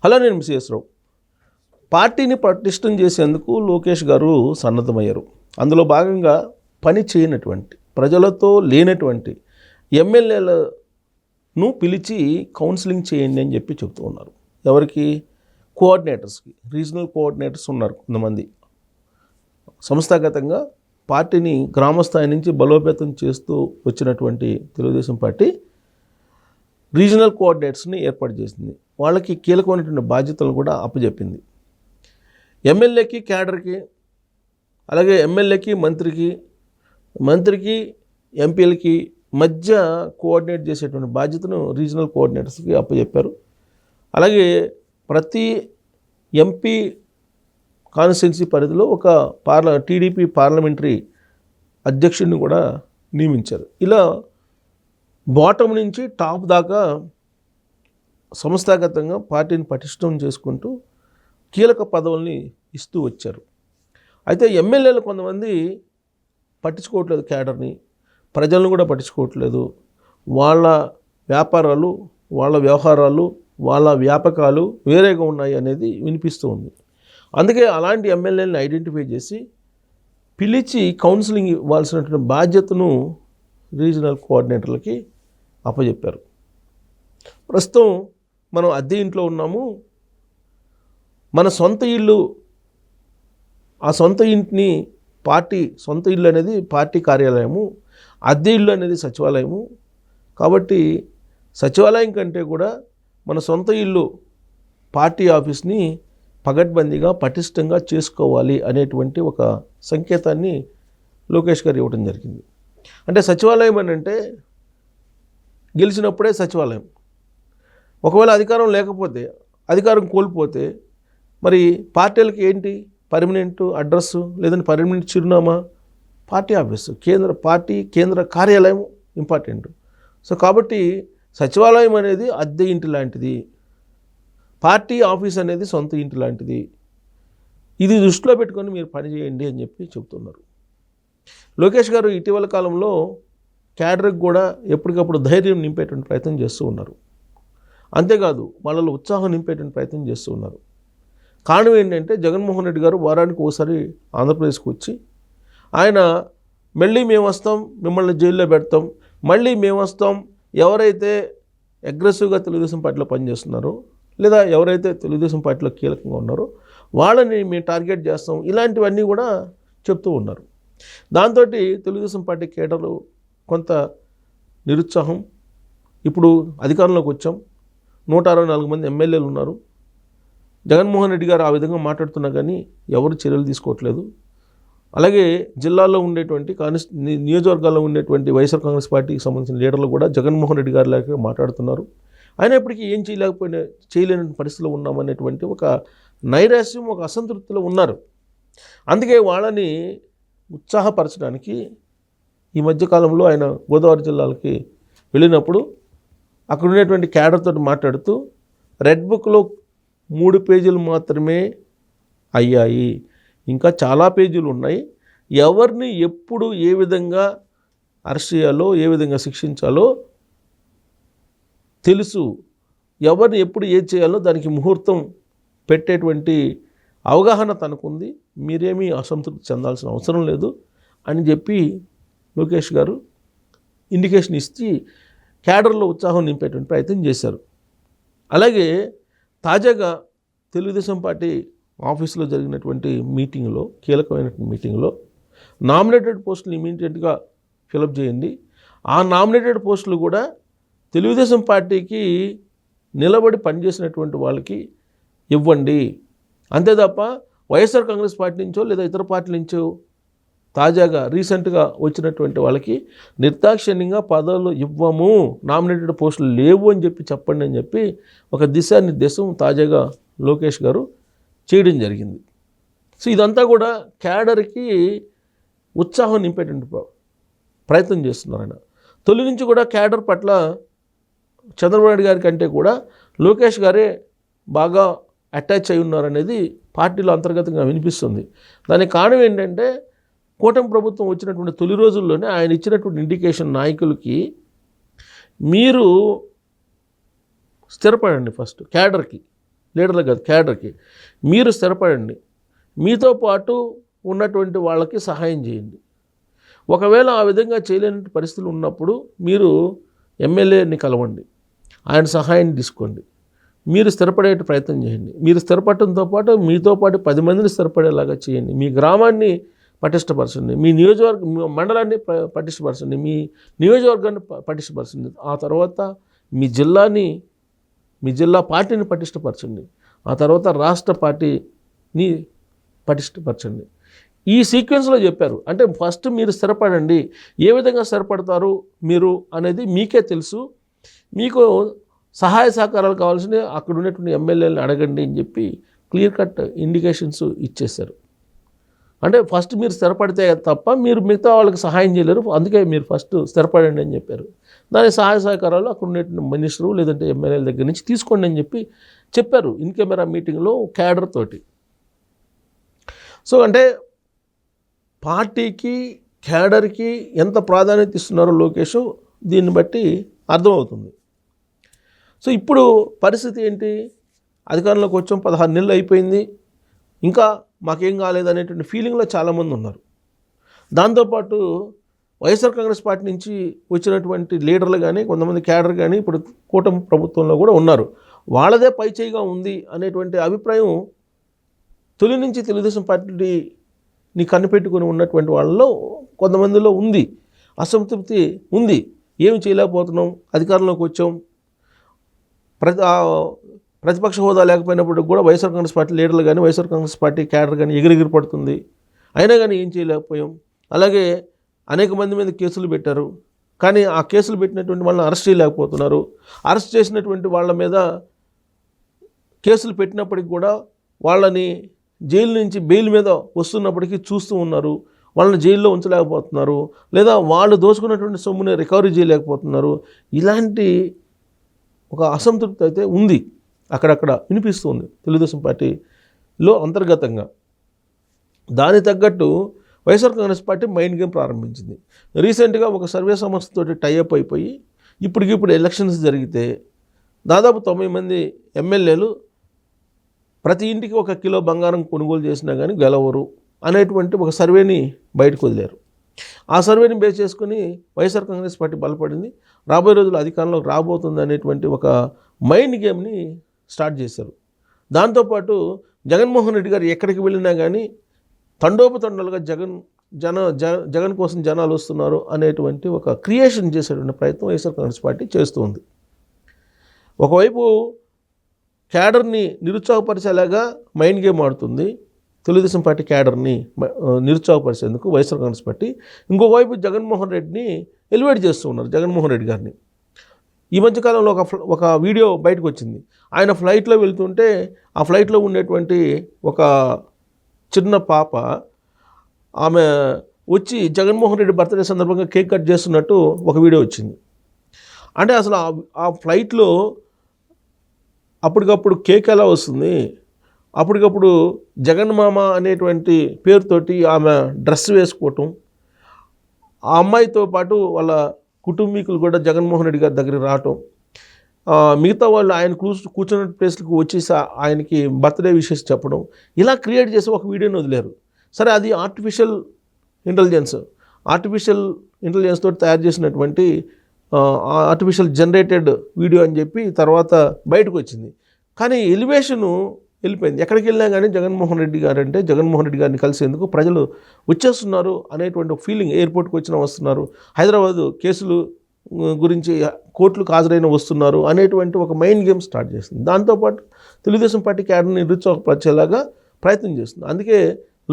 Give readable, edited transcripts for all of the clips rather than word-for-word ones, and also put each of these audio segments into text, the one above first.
Hello, నేను CS రావు. పార్టీని పటిష్టం చేసేందుకు లోకేష్ గారు సన్నద్ధమయ్యారు. అందులో భాగంగా పని చేయనటువంటి, ప్రజలతో లేనటువంటి ఎమ్మెల్యేలను పిలిచి కౌన్సిలింగ్ చేయండి అని చెప్పి చెప్తూ ఉన్నారు. ఎవరికి? కోఆర్డినేటర్స్కి. రీజనల్ కోఆర్డినేటర్స్ ఉన్నారు కొంతమంది. సంస్థాగతంగా పార్టీని గ్రామస్థాయి నుంచి బలోపేతం చేస్తూ వచ్చినటువంటి తెలుగుదేశం పార్టీ రీజనల్ కోఆర్డినేటర్స్ని ఏర్పాటు చేసింది. వాళ్ళకి కీలకమైనటువంటి బాధ్యతలను కూడా అప్పచెప్పింది. ఎమ్మెల్యేకి, క్యాడర్కి, అలాగే ఎమ్మెల్యేకి, మంత్రికి, ఎంపీలకి మధ్య కోఆర్డినేట్ చేసేటువంటి బాధ్యతను రీజనల్ కోఆర్డినేటర్స్కి అప్పచెప్పారు. అలాగే ప్రతి ఎంపీ కాన్స్టిట్యున్సీ పరిధిలో ఒక టీడీపీ పార్లమెంటరీ అధ్యక్షుడిని కూడా నియమించారు. ఇలా బాటం నుంచి టాప్ దాకా సంస్థాగతంగా పార్టీని పటిష్టం చేసుకుంటూ కీలక పదవుల్ని ఇస్తూ వచ్చారు. అయితే ఎమ్మెల్యేలు కొంతమంది పట్టించుకోవట్లేదు, క్యాడర్ని, ప్రజలను కూడా పట్టించుకోవట్లేదు. వాళ్ళ వ్యాపారాలు, వాళ్ళ వ్యవహారాలు, వాళ్ళ వ్యాపకాలు వేరేగా ఉన్నాయి అనేది వినిపిస్తూ ఉంది. అందుకే అలాంటి ఎమ్మెల్యేలను ఐడెంటిఫై చేసి పిలిచి కౌన్సిలింగ్ ఇవ్వాల్సినటువంటి బాధ్యతను రీజనల్ కోఆర్డినేటర్లకి అప్పచెప్పారు. ప్రస్తుతం మనం అద్దె ఇంట్లో ఉన్నాము. మన సొంత ఇల్లు, ఆ సొంత ఇంటిని సొంత ఇల్లు అనేది పార్టీ కార్యాలయము, అద్దె ఇల్లు అనేది సచివాలయము. కాబట్టి సచివాలయం కంటే కూడా మన సొంత ఇల్లు పార్టీ ఆఫీస్ని పగడ్బందీగా పటిష్టంగా చేసుకోవాలి అనేటువంటి ఒక సంకేతాన్ని లోకేష్ గారు ఇవ్వడం జరిగింది. అంటే సచివాలయం అని అంటే గెలిచినప్పుడే సచివాలయం. ఒకవేళ అధికారం లేకపోతే, అధికారం కోల్పోతే మరి పార్టీలకి ఏంటి? పర్మనెంట్ అడ్రస్సు, లేదంటే పర్మనెంట్ చిరునామా పార్టీ ఆఫీసు, కేంద్ర కార్యాలయం ఇంపార్టెంట్. సో కాబట్టి సచివాలయం అనేది అద్దె ఇంటి లాంటిది, పార్టీ ఆఫీస్ అనేది సొంత ఇంటి లాంటిది. ఇది దృష్టిలో పెట్టుకొని మీరు పనిచేయండి అని చెప్పి చెబుతున్నారు. లోకేష్ గారు ఇటీవల కాలంలో క్యాడర్కి కూడా ఎప్పటికప్పుడు ధైర్యం నింపేటువంటి ప్రయత్నం చేస్తూ ఉన్నారు. అంతేకాదు వాళ్ళలో ఉత్సాహం నింపేటువంటి ప్రయత్నం చేస్తూ ఉన్నారు. కారణం ఏంటంటే జగన్మోహన్ రెడ్డి గారు వారానికి ఒకసారి ఆంధ్రప్రదేశ్కి వచ్చి ఆయన మళ్ళీ మేము వస్తాం, మిమ్మల్ని జైల్లో పెడతాం, మళ్ళీ మేము వస్తాం, ఎవరైతే అగ్రెసివ్గా తెలుగుదేశం పార్టీలో పనిచేస్తున్నారో లేదా ఎవరైతే తెలుగుదేశం పార్టీలో కీలకంగా ఉన్నారో వాళ్ళని మేము టార్గెట్ చేస్తాం, ఇలాంటివన్నీ కూడా చెప్తూ ఉన్నారు. దాంతో తెలుగుదేశం పార్టీ కేడర్లు కొంత నిరుత్సాహం. ఇప్పుడు అధికారంలోకి వచ్చాం, 164 మంది ఎమ్మెల్యేలు ఉన్నారు. జగన్మోహన్ రెడ్డి గారు ఆ విధంగా మాట్లాడుతున్నా కానీ ఎవరు చర్యలు తీసుకోవట్లేదు. అలాగే జిల్లాలో ఉండేటువంటి నియోజకవర్గాల్లో ఉండేటువంటి వైఎస్ఆర్ కాంగ్రెస్ పార్టీకి సంబంధించిన లీడర్లు కూడా జగన్మోహన్ రెడ్డి గారి లాగా మాట్లాడుతున్నారు. అయినప్పటికీ ఏం చేయలేని పరిస్థితిలో ఉన్నామనేటువంటి ఒక నైరాశ్యం, ఒక అసంతృప్తిలో ఉన్నారు. అందుకే వాళ్ళని ఉత్సాహపరచడానికి ఈ మధ్యకాలంలో ఆయన గోదావరి జిల్లాలకి వెళ్ళినప్పుడు అక్కడ ఉండేటువంటి క్యాడర్తో మాట్లాడుతూ రెడ్ బుక్లో 3 పేజీలు మాత్రమే అయ్యాయి, ఇంకా చాలా పేజీలు ఉన్నాయి, ఎవరిని ఎప్పుడు ఏ విధంగా అరెస్ట్ చేయాలో, ఏ విధంగా శిక్షించాలో తెలుసు, ఎవరిని ఎప్పుడు ఏది చేయాలో దానికి ముహూర్తం పెట్టేటువంటి అవగాహన తనకుంది, మీరేమీ అసంతృప్తి చెందాల్సిన అవసరం లేదు అని చెప్పి లోకేష్ గారు ఇండికేషన్ ఇచ్చి క్యాడర్లో ఉత్సాహం నింపేటువంటి ప్రయత్నం చేశారు. అలాగే తాజాగా తెలుగుదేశం పార్టీ ఆఫీసులో జరిగినటువంటి మీటింగ్లో, కీలకమైనటువంటి మీటింగ్లో నామినేటెడ్ పోస్టులు ఇమీడియట్గా ఫిలప్ చేయండి, ఆ నామినేటెడ్ పోస్టులు కూడా తెలుగుదేశం పార్టీకి నిలబడి పనిచేసినటువంటి వాళ్ళకి ఇవ్వండి, అంతే తప్ప వైఎస్ఆర్ కాంగ్రెస్ పార్టీ నుంచో లేదా ఇతర పార్టీల నుంచో తాజాగా రీసెంట్గా వచ్చినటువంటి వాళ్ళకి నిర్దాక్షిణ్యంగా పదవులు ఇవ్వము, నామినేటెడ్ పోస్టులు లేవు అని చెప్పండి అని చెప్పి ఒక దిశానిర్దేశం తాజాగా లోకేష్ గారు చేయడం జరిగింది. సో ఇదంతా కూడా క్యాడర్కి ఉత్సాహం నింపేటువంటి ప్రయత్నం చేస్తున్నారు ఆయన. తొలి నుంచి కూడా క్యాడర్ పట్ల చంద్రబాబు నాయుడు గారి కంటే కూడా లోకేష్ గారే బాగా అటాచ్ అయి ఉన్నారనేది పార్టీలో అంతర్గతంగా వినిపిస్తుంది. దానికి కారణం ఏంటంటే కూటమి ప్రభుత్వం వచ్చినటువంటి తొలి రోజుల్లోనే ఆయన ఇచ్చినటువంటి ఇండికేషన్ నాయకులకి, మీరు స్థిరపడండి ఫస్ట్ క్యాడర్కి, లీడర్లకు కాదు, క్యాడర్కి. మీరు స్థిరపడండి, మీతో పాటు ఉన్నటువంటి వాళ్ళకి సహాయం చేయండి. ఒకవేళ ఆ విధంగా చేయలేని పరిస్థితులు ఉన్నప్పుడు మీరు ఎమ్మెల్యేని కలవండి, ఆయన సహాయం తీసుకోండి, మీరు స్థిరపడే ప్రయత్నం చేయండి. మీరు స్థిరపడటంతో పాటు మీతో పాటు 10 మందిని స్థిరపడేలాగా చేయండి. మీ గ్రామాన్ని పటిష్టపరచండి, మీ మండలాన్ని పటిష్టపరచండి, మీ నియోజకవర్గాన్ని పటిష్టపరచండి. ఆ తర్వాత మీ జిల్లా పార్టీని పటిష్టపరచండి. ఆ తర్వాత రాష్ట్ర పార్టీని పటిష్టపరచండి. ఈ సీక్వెన్స్లో చెప్పారు. అంటే ఫస్ట్ మీరు స్థిరపడండి, ఏ విధంగా స్థిరపడతారు మీరు అనేది మీకే తెలుసు. మీకు సహాయ సహకారాలు కావాల్సిన అక్కడ ఉన్నటువంటి ఎమ్మెల్యేలను అడగండి అని చెప్పి క్లియర్ కట్ ఇండికేషన్స్ ఇచ్చేశారు. అంటే ఫస్ట్ మీరు స్థిరపడితే తప్ప మీరు మిగతా వాళ్ళకి సహాయం చేయలేరు, అందుకే మీరు ఫస్ట్ స్థిరపడండి అని చెప్పారు. దాని సహాయ సహకారాలు అక్కడ ఉన్నటువంటి మినిస్టరు లేదంటే ఎమ్మెల్యేల దగ్గర నుంచి తీసుకోండి అని చెప్పారు ఇన్ కెమెరా మీటింగ్లో క్యాడర్ తోటి. సో అంటే పార్టీకి క్యాడర్కి ఎంత ప్రాధాన్యత ఇస్తున్నారో లోకేష్ దీన్ని బట్టి అర్థమవుతుంది. సో ఇప్పుడు పరిస్థితి ఏంటి? అధికారంలోకి వచ్చాం, 16 నెలలు అయిపోయింది, ఇంకా మాకేం కాలేదనేటువంటి ఫీలింగ్లో చాలామంది ఉన్నారు. దాంతోపాటు వైఎస్ఆర్ కాంగ్రెస్ పార్టీ నుంచి వచ్చినటువంటి లీడర్లు కానీ కొంతమంది క్యాడర్ కానీ ఇప్పుడు కూటమి ప్రభుత్వంలో కూడా ఉన్నారు. వాళ్ళదే పైచేయిగా ఉంది అనేటువంటి అభిప్రాయం తొలి నుంచి తెలుగుదేశం పార్టీని కనిపెట్టుకుని ఉన్నటువంటి వాళ్ళలో కొంతమందిలో ఉంది, అసంతృప్తి ఉంది. ఏమి చేయలేకపోతున్నాం, అధికారంలోకి వచ్చాం, ప్రతిపక్ష హోదా లేకపోయినప్పుడు కూడా వైఎస్ఆర్ కాంగ్రెస్ పార్టీ లీడర్లు కానీ వైఎస్ఆర్ కాంగ్రెస్ పార్టీ క్యాడర్ కానీ ఎగిరెగిరి పడుతుంది, అయినా కానీ ఏం చేయలేకపోయాం. అలాగే అనేక మంది మీద కేసులు పెట్టారు, కానీ ఆ కేసులు పెట్టినటువంటి వాళ్ళని అరెస్ట్ చేయలేకపోతున్నారు. అరెస్ట్ చేసినటువంటి వాళ్ళ మీద కేసులు పెట్టినప్పటికి కూడా వాళ్ళని జైలు నుంచి బెయిల్ మీద వస్తున్నప్పటికీ చూస్తూ ఉన్నారు, వాళ్ళని జైల్లో ఉంచలేకపోతున్నారు, లేదా వాళ్ళు దోచుకున్నటువంటి సొమ్ముని రికవరీ చేయలేకపోతున్నారు. ఇలాంటి ఒక అసంతృప్తి అయితే ఉంది, అక్కడక్కడ వినిపిస్తుంది తెలుగుదేశం పార్టీలో అంతర్గతంగా. దాని తగ్గట్టు YSR Congress party mind game ప్రారంభించింది. రీసెంట్గా ఒక సర్వే సంస్థతోటి టైఅప్ అయిపోయి ఇప్పటికిప్పుడు ఎలక్షన్స్ జరిగితే దాదాపు 90 మంది ఎమ్మెల్యేలు ప్రతి ఇంటికి 1 కిలో బంగారం కొనుగోలు చేసినా కానీ గెలవరు అనేటువంటి ఒక సర్వేని బయటకు వదిలేరు. ఆ సర్వేని బేస్ చేసుకుని వైఎస్ఆర్ కాంగ్రెస్ పార్టీ బలపడింది, రాబోయే రోజుల్లో అధికారంలోకి రాబోతుంది అనేటువంటి ఒక మైండ్ గేమ్ని స్టార్ట్ చేశారు. దాంతోపాటు జగన్మోహన్ రెడ్డి గారు ఎక్కడికి వెళ్ళినా కానీ తండోపతండాలుగా జగన్ కోసం జనాలు వస్తున్నారు అనేటువంటి ఒక క్రియేషన్ చేసేటువంటి ప్రయత్నం వైఎస్ఆర్ కాంగ్రెస్ పార్టీ చేస్తుంది. ఒకవైపు క్యాడర్ని నిరుత్సాహపరిచేలాగా మైండ్ గేమ్ ఆడుతుంది తెలుగుదేశం పార్టీ క్యాడర్ని నిరుత్సాహపరిచేందుకు వైఎస్ఆర్ కాంగ్రెస్ పార్టీ. ఇంకోవైపు జగన్మోహన్ రెడ్డిని ఎలివేట్ చేస్తూ ఉన్నారు, జగన్మోహన్ రెడ్డి గారిని. ఈ మధ్యకాలంలో ఒక వీడియో బయటకు వచ్చింది. ఆయన ఫ్లైట్లో వెళ్తుంటే ఆ ఫ్లైట్లో ఉండేటువంటి ఒక చిన్న పాప ఆమె వచ్చి జగన్మోహన్ రెడ్డి బర్త్డే సందర్భంగా కేక్ కట్ చేస్తున్నట్టు ఒక వీడియో వచ్చింది. అంటే అసలు ఆ ఫ్లైట్లో అప్పటికప్పుడు కేక్ ఎలా వస్తుంది, అప్పటికప్పుడు జగన్మామ అనేటువంటి పేరుతోటి ఆమె డ్రెస్ వేసుకోవటం, ఆ అమ్మాయితో పాటు వాళ్ళ కుటుంబీకులు కూడా జగన్మోహన్ రెడ్డి గారి దగ్గరికి రావటం, మిగతా వాళ్ళు ఆయన కూర్చున్న ప్లేస్లకు వచ్చేసి ఆయనకి బర్త్డే విషెస్ చెప్పడం, ఇలా క్రియేట్ చేసి ఒక వీడియోని వదిలేరు. సరే, అది ఆర్టిఫిషియల్ ఇంటెలిజెన్స్ తోటి తయారు చేసినటువంటి ఆర్టిఫిషియల్ జనరేటెడ్ వీడియో అని చెప్పి తర్వాత బయటకు వచ్చింది. కానీ ఎలివేషను వెళ్ళిపోయింది. ఎక్కడికి వెళ్ళినా కానీ జగన్మోహన్ రెడ్డి గారిని కలిసేందుకు ప్రజలు వచ్చేస్తున్నారు అనేటువంటి ఒక ఫీలింగ్. ఎయిర్పోర్ట్కి వచ్చినా వస్తున్నారు, హైదరాబాదు కేసులు గురించి కోర్టులకు హాజరైన వస్తున్నారు అనేటువంటి ఒక మైండ్ గేమ్ స్టార్ట్ చేస్తుంది. దాంతోపాటు తెలుగుదేశం పార్టీ క్యాడర్ని నిరుత్సాహపరిచేలాగా ప్రయత్నం చేస్తుంది. అందుకే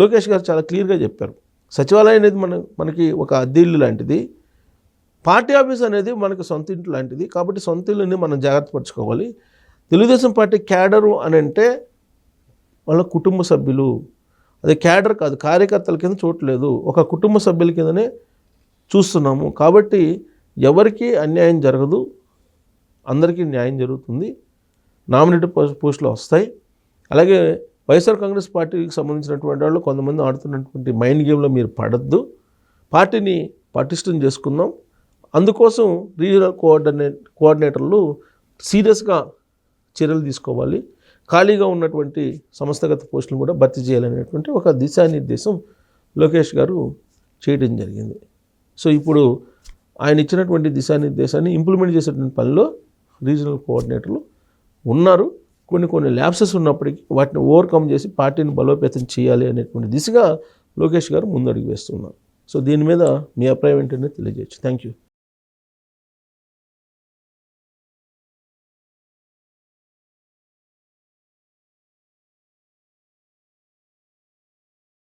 లోకేష్ గారు చాలా క్లియర్గా చెప్పారు, సచివాలయం అనేది మనకి ఒక అద్దె ఇల్లు లాంటిది, పార్టీ ఆఫీస్ అనేది మనకు సొంత ఇంటి లాంటిది. కాబట్టి సొంత ఇల్లుని మనం జాగ్రత్త పరచుకోవాలి. తెలుగుదేశం పార్టీ క్యాడరు అని అంటే వాళ్ళ కుటుంబ సభ్యులు, అది క్యాడర్ కాదు, కార్యకర్తల కింద చూడలేదు, ఒక కుటుంబ సభ్యుల కిందనే చూస్తున్నాము. కాబట్టి ఎవరికి అన్యాయం జరగదు, అందరికీ న్యాయం జరుగుతుంది, నామినేటెడ్ పోస్టులు వస్తాయి. అలాగే వైఎస్ఆర్ కాంగ్రెస్ పార్టీకి సంబంధించినటువంటి వాళ్ళు కొంతమంది ఆడుతున్నటువంటి మైండ్ గేమ్లో మీరు పడద్దు, పార్టీని పటిష్టం చేసుకుందాం. అందుకోసం రీజనల్ కోఆర్డినేటర్లు సీరియస్గా చర్యలు తీసుకోవాలి. ఖాళీగా ఉన్నటువంటి సంస్థాగత పోస్టులను కూడా భర్తీ చేయాలనేటువంటి ఒక దిశానిర్దేశం లోకేష్ గారు చేయడం జరిగింది. సో ఇప్పుడు ఆయన ఇచ్చినటువంటి దిశానిర్దేశాన్ని ఇంప్లిమెంట్ చేసేటువంటి పనిలో రీజనల్ కోఆర్డినేటర్లు ఉన్నారు. కొన్ని ల్యాప్సెస్ ఉన్నప్పటికీ వాటిని ఓవర్కమ్ చేసి పార్టీని బలోపేతం చేయాలి అనేటువంటి దిశగా లోకేష్ గారు ముందడుగు వేస్తున్నారు. సో దీని మీద మీ అభిప్రాయం ఏంటనేది తెలియజేయచ్చు. Thank you.